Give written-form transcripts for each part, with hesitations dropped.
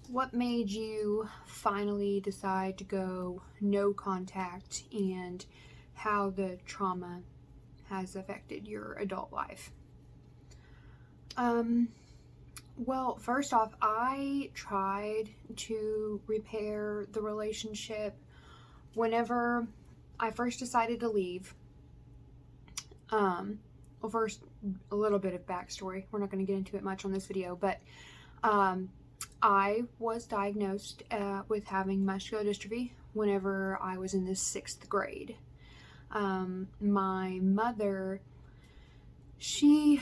What made you finally decide to go no contact, and how the trauma has affected your adult life? Um, well, first off, I tried to repair the relationship whenever I first decided to leave. Um, well, first, a little bit of backstory. We're not going to get into it much on this video, but um, I was diagnosed with having muscular dystrophy whenever I was in the 6th grade. My mother, she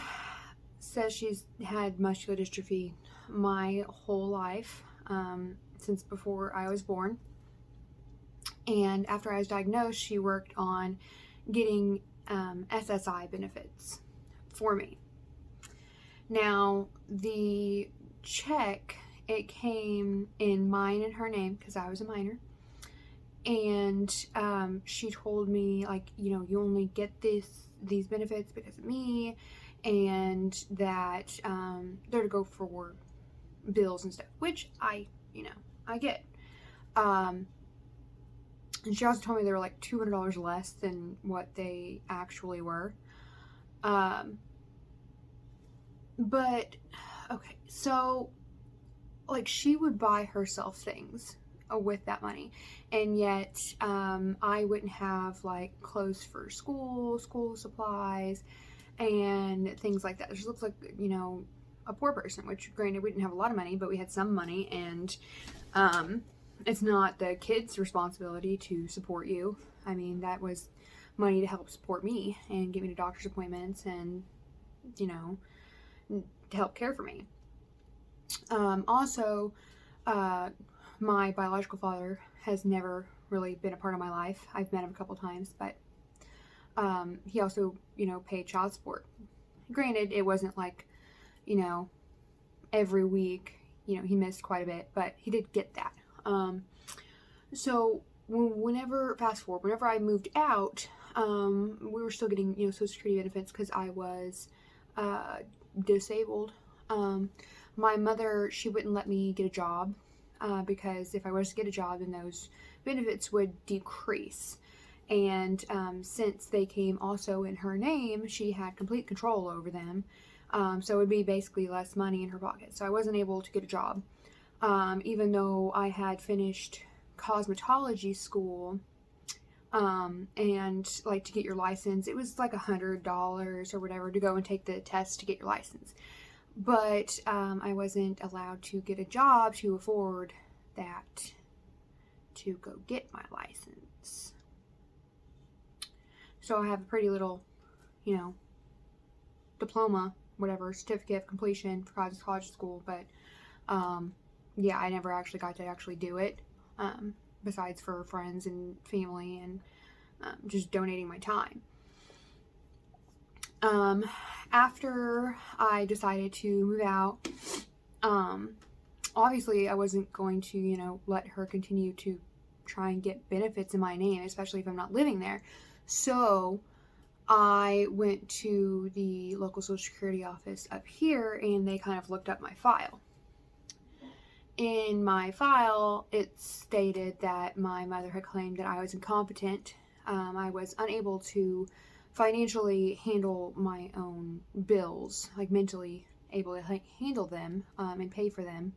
says she's had muscular dystrophy my whole life, since before I was born. And after I was diagnosed, she worked on getting SSI benefits for me. Now, the check, it came in mine and her name because I was a minor. And she told me, like, you only get these benefits because of me, and that they're to go for bills and stuff, which I get. And she also told me they were like $200 less than what they actually were. But okay, so like she would buy herself things with that money, and yet I wouldn't have like clothes for school supplies, and things like that. It just looks like a poor person. Which, granted, we didn't have a lot of money, but we had some money, and it's not the kids' responsibility to support you. I mean, that was money to help support me and get me to doctor's appointments, and to help care for me. Also, my biological father has never really been a part of my life. I've met him a couple times, but he also, paid child support. Granted, it wasn't like, every week, he missed quite a bit, but he did get that. So fast forward, whenever I moved out, we were still getting, Social Security benefits because I was disabled. My mother, she wouldn't let me get a job because if I was to get a job, then those benefits would decrease. And since they came also in her name, she had complete control over them. So it would be basically less money in her pocket. So I wasn't able to get a job. Even though I had finished cosmetology school, and like to get your license, it was like $100 or whatever to go and take the test to get your license. But I wasn't allowed to get a job to afford that to go get my license. So I have a pretty little, diploma, whatever, certificate of completion for college school, but yeah, I never actually got to actually do it, besides for friends and family and just donating my time. After I decided to move out, obviously I wasn't going to, let her continue to try and get benefits in my name, especially if I'm not living there. So I went to the local Social Security office up here, and they kind of looked up my file. In my file, it stated that my mother had claimed that I was incompetent. I was unable to financially handle my own bills, like mentally able to handle them and pay for them.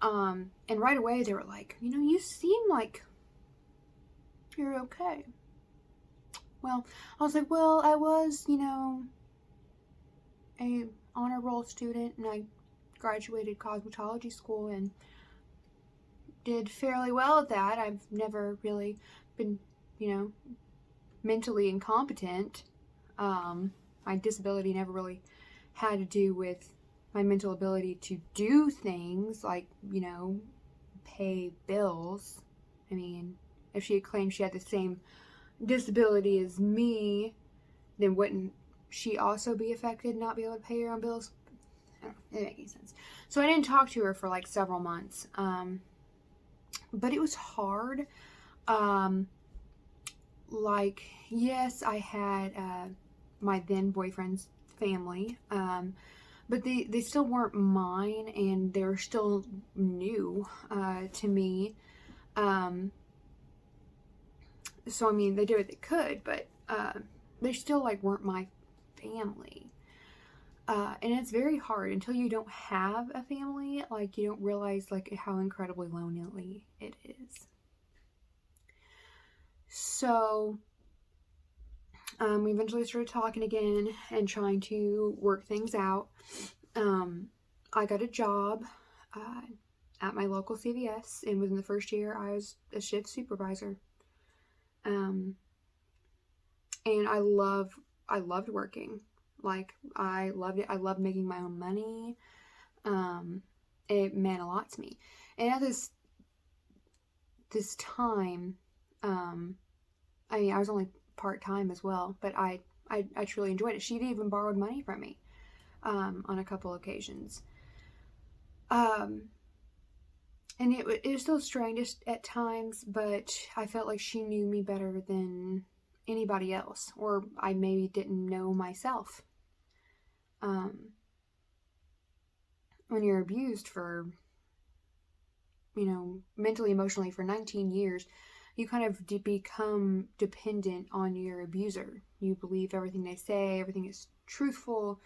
And right away they were like, you seem like you're okay. Well, I was like, well, I was, a honor roll student, and I graduated cosmetology school and did fairly well at that. I've never really been, mentally incompetent. My disability never really had to do with my mental ability to do things like, pay bills. I mean, if she had claimed she had the same disability as me, then wouldn't she also be affected, not be able to pay her own bills? I don't know, it didn't make any sense. So I didn't talk to her for like several months. But it was hard. Like, yes, I had my then boyfriend's family, but they still weren't mine, and they're still new to me. Um, so I mean, they did what they could, but they still like weren't my family. And it's very hard until you don't have a family. Like you don't realize like how incredibly lonely it is. So we eventually started talking again and trying to work things out. I got a job uh, at my local CVS, and within the first year, I was a shift supervisor. Um, and I loved working. Like I loved it. I loved making my own money. Um, it meant a lot to me. And at this time, um, I mean, I was only part time as well, but I truly enjoyed it. She'd even borrowed money from me on a couple occasions. Um, and it was still strange at times, but I felt like she knew me better than anybody else, or I maybe didn't know myself. Um, when you're abused for, mentally, emotionally for 19 years, you kind of become dependent on your abuser. You believe everything they say, everything is truthful.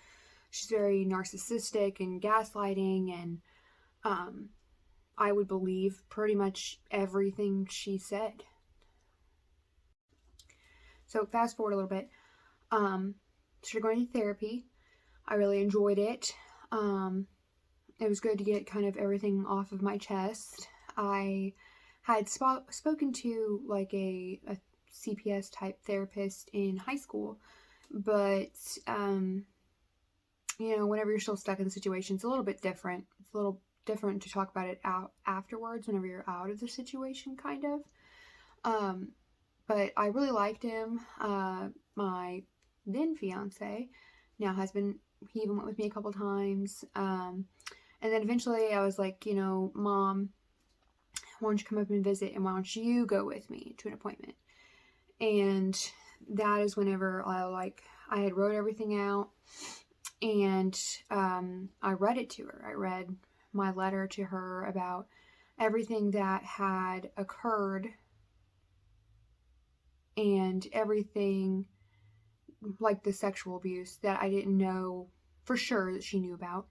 She's very narcissistic and gaslighting, and I would believe pretty much everything she said. So fast forward a little bit. Started going to therapy. I really enjoyed it. It was good to get kind of everything off of my chest. I had spoken to like a CPS type therapist in high school, but whenever you're still stuck in the situation, it's a little bit different. It's a little different to talk about it out afterwards whenever you're out of the situation, kind of. But I really liked him. My then fiance, now husband, he even went with me a couple times. And then eventually I was like, Mom, why don't you come up and visit, and why don't you go with me to an appointment? And that is whenever I had wrote everything out, and I read it to her. I read my letter to her about everything that had occurred and everything like the sexual abuse that I didn't know for sure that she knew about.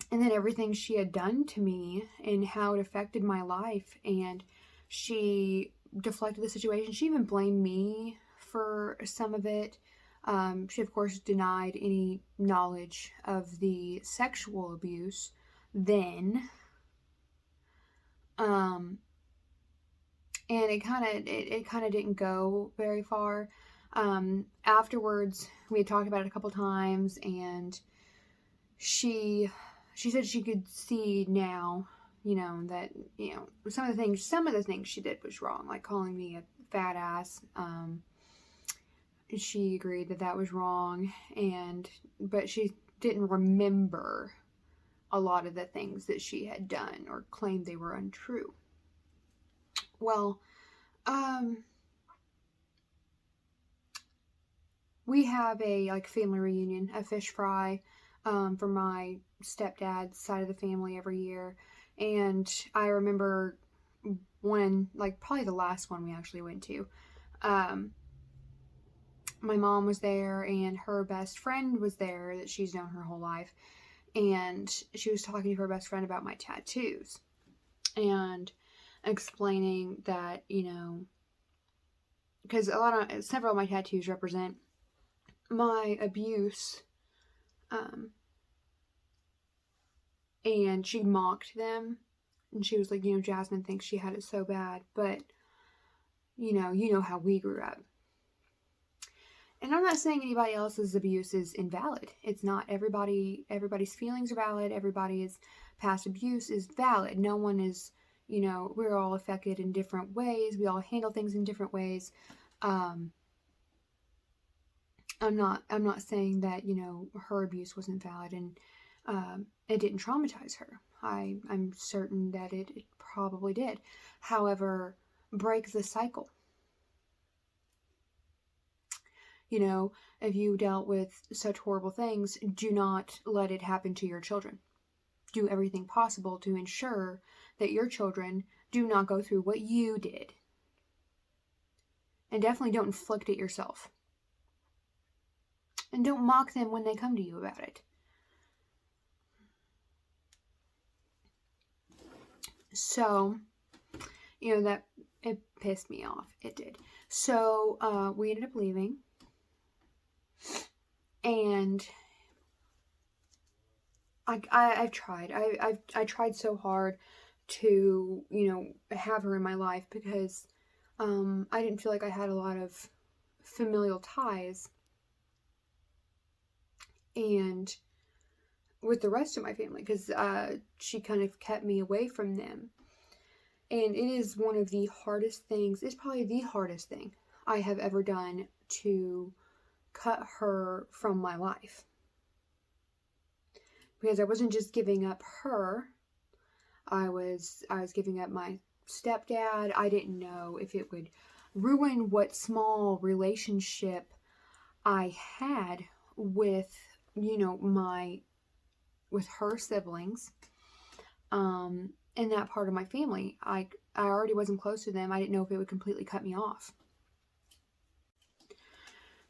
And then everything she had done to me and how it affected my life. And she deflected the situation. She even blamed me for some of it. She, of course, denied any knowledge of the sexual abuse then. And it kind of didn't go very far. Afterwards, we had talked about it a couple times, and she said she could see now, that some of the things she did was wrong, like calling me a fat ass. She agreed that was wrong, but she didn't remember a lot of the things that she had done or claimed they were untrue. Well, we have a family reunion, a fish fry, for my stepdad's side of the family every year. And I remember one, probably the last one we actually went to. My mom was there, and her best friend was there that she's known her whole life. And she was talking to her best friend about my tattoos and explaining that, because several of my tattoos represent my abuse, and she mocked them, and she was like, Jasmine thinks she had it so bad, but you know how we grew up. And I'm not saying anybody else's abuse is invalid. It's not. Everybody's feelings are valid. Everybody's past abuse is valid. No one is, we're all affected in different ways. We all handle things in different ways. I'm not saying that, her abuse wasn't valid and it didn't traumatize her. I'm certain that it probably did. However, break the cycle. You know, if you dealt with such horrible things, do not let it happen to your children. Do everything possible to ensure that your children do not go through what you did. And definitely don't inflict it yourself. And don't mock them when they come to you about it. So, that it pissed me off. It did. So we ended up leaving. And I've tried. I tried so hard to, have her in my life because I didn't feel like I had a lot of familial ties. And with the rest of my family, because she kind of kept me away from them. And it is one of the hardest things, it's probably the hardest thing I have ever done to cut her from my life. Because I wasn't just giving up her, I was giving up my stepdad. I didn't know if it would ruin what small relationship I had with, with her siblings. In that part of my family. I already wasn't close to them. I didn't know if it would completely cut me off.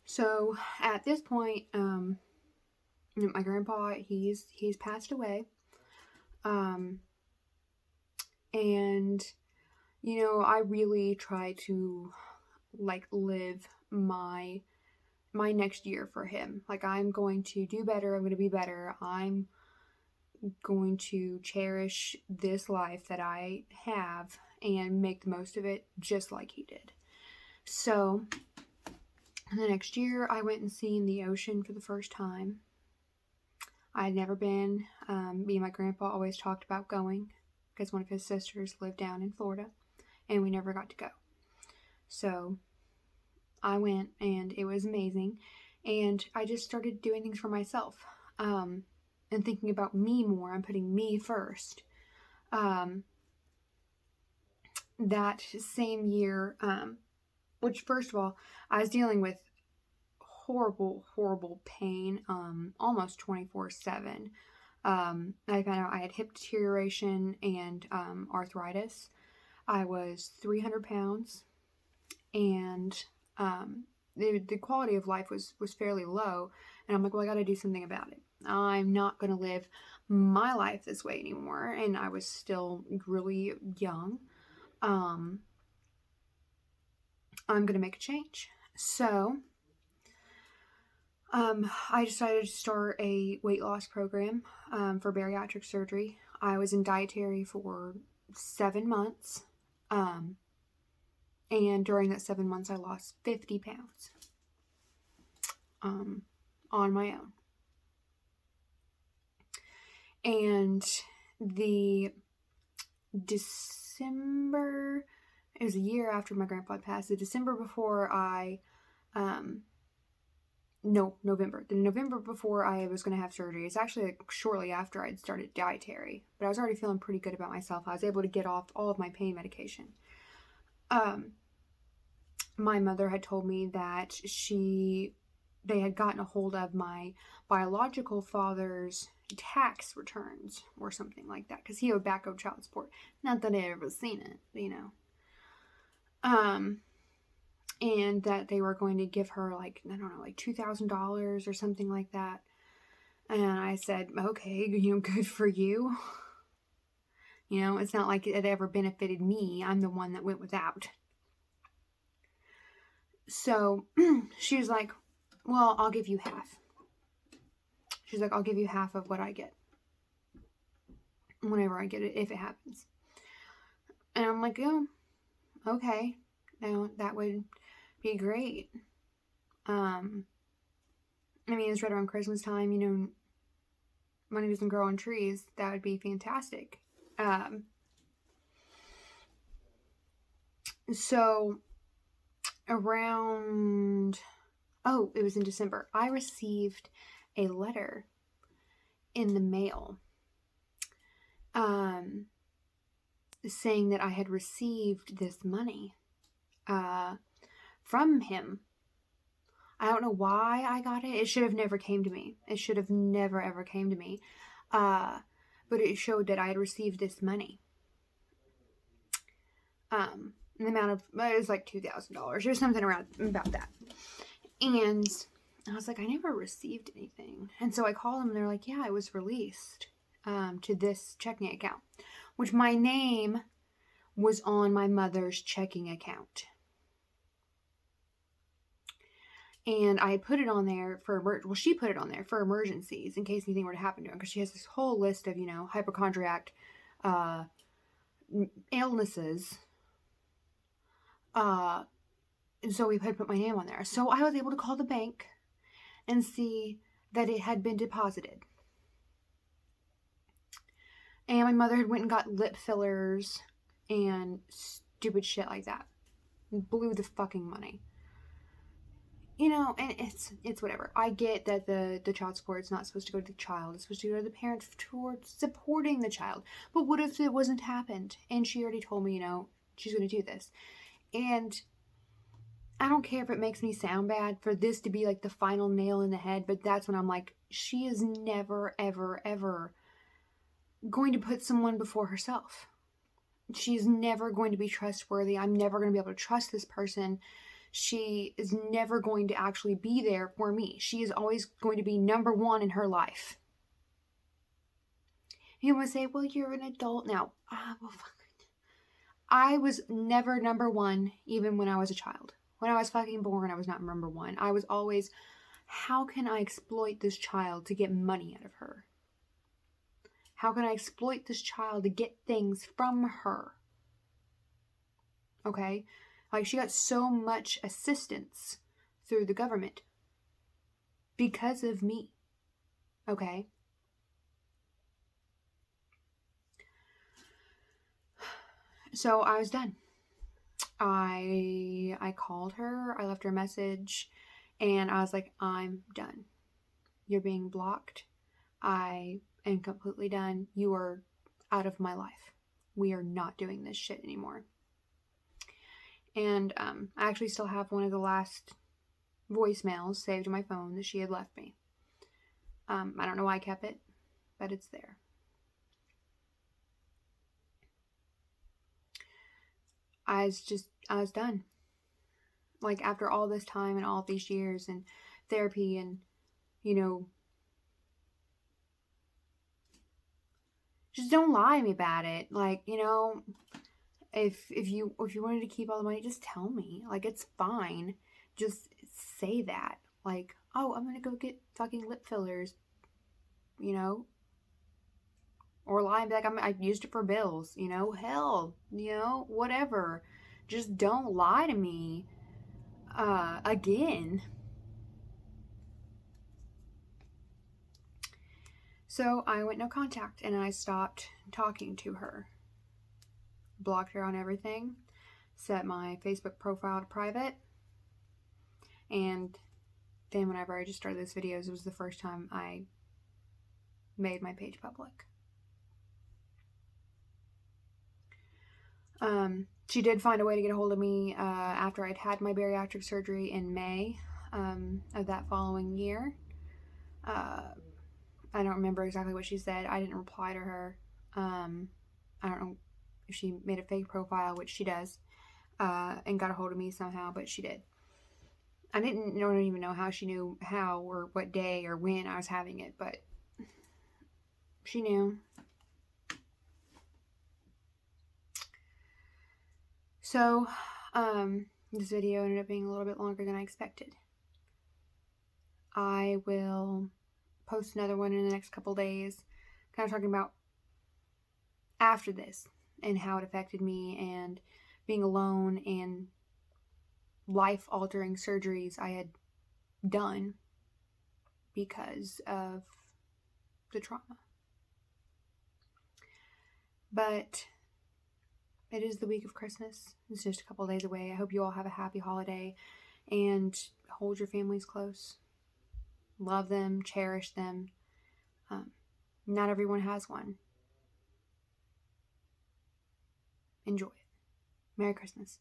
So at this point, my grandpa, he's passed away. And I really try to live my next year for him. I'm going to do better. I'm going to be better. I'm going to cherish this life that I have and make the most of it just like he did. So the next year I went and seen the ocean for the first time. I had never been. Me and my grandpa always talked about going because one of his sisters lived down in Florida and we never got to go. So I went and it was amazing. And I just started doing things for myself. And thinking about me more. I'm putting me first. That same year, which first of all, I was dealing with horrible, horrible pain, almost 24/7. I found out I had hip deterioration and arthritis. I was 300 pounds, and the quality of life was fairly low. And I'm like, well, I got to do something about it. I'm not going to live my life this way anymore. And I was still really young. I'm going to make a change. So I decided to start a weight loss program for bariatric surgery. I was in dietary for 7 months. And during that 7 months, I lost 50 pounds on my own. And the December, it was a year after my grandpa passed, the December before November. The November before I was going to have surgery. It's actually shortly after I'd started dietary. But I was already feeling pretty good about myself. I was able to get off all of my pain medication. My mother had told me that they had gotten a hold of my biological father's tax returns or something like that, because he owed back owed child support. Not that I had ever seen it, and that they were going to give her $2,000 or something like that. And I said, okay, good for you. It's not like it ever benefited me. I'm the one that went without. So she was like, well, I'll give you half. She's like, I'll give you half of what I get whenever I get it, if it happens. And I'm like, oh, okay. Now that would be great. It's right around Christmas time, money doesn't grow on trees. That would be fantastic. So around, it was in December, I received a letter in the mail saying that I had received this money from him. I don't know why I got it. It should have never came to me. It should have never ever came to me. But it showed that I had received this money. The amount of, it was like $2,000 or something around about that. And I was like, I never received anything. And so I called them and they're like, yeah, it was released to this checking account, which my name was on my mother's checking account. And I put it on there for, she put it on there for emergencies in case anything were to happen to her, because she has this whole list of, hypochondriac illnesses. And so we had put my name on there. So I was able to call the bank and see that it had been deposited. And my mother had went and got lip fillers and stupid shit like that. Blew the fucking money. And it's whatever. I get that the child support is not supposed to go to the child. It's supposed to go to the parents towards supporting the child. But what if it wasn't happened? And she already told me, she's going to do this. And I don't care if it makes me sound bad for this to be like the final nail in the head, but that's when I'm like, she is never, ever, ever going to put someone before herself. She's never going to be trustworthy. I'm never going to be able to trust this person. She is never going to actually be there for me. She is always going to be number one in her life. You want to say, well, you're an adult now. Well, fuck. I was never number one, even when I was a child. When I was fucking born, I was not number one. I was always, how can I exploit this child to get money out of her? How can I exploit this child to get things from her? Okay? Like, she got so much assistance through the government because of me. Okay? So I was done. I called her, I left her a message, and I was like, I'm done. You're being blocked. I am completely done. You are out of my life. We are not doing this shit anymore. And I actually still have one of the last voicemails saved in my phone that she had left me. I don't know why I kept it, but it's there. I was done. Like, after all this time and all these years and therapy and, just don't lie to me about it. Like, if you wanted to keep all the money, just tell me. Like, it's fine. Just say that. Like, oh, I'm gonna go get fucking lip fillers, or lie and be like, I used it for bills, hell, whatever. Just don't lie to me again. So I went no contact and I stopped talking to her. Blocked her on everything. Set my Facebook profile to private. And then whenever I just started those videos, it was the first time I made my page public. She did find a way to get a hold of me after I'd had my bariatric surgery in May of that following year. I don't remember exactly what she said. I didn't reply to her. I don't know if she made a fake profile, which she does, and got a hold of me somehow, but she did. I don't even know how she knew how or what day or when I was having it, but she knew. So, this video ended up being a little bit longer than I expected. I will post another one in the next couple days, kind of talking about after this and how it affected me and being alone and life-altering surgeries I had done because of the trauma. But it is the week of Christmas. It's just a couple days away. I hope you all have a happy holiday and hold your families close. Love them, cherish them. Not everyone has one. Enjoy it. Merry Christmas.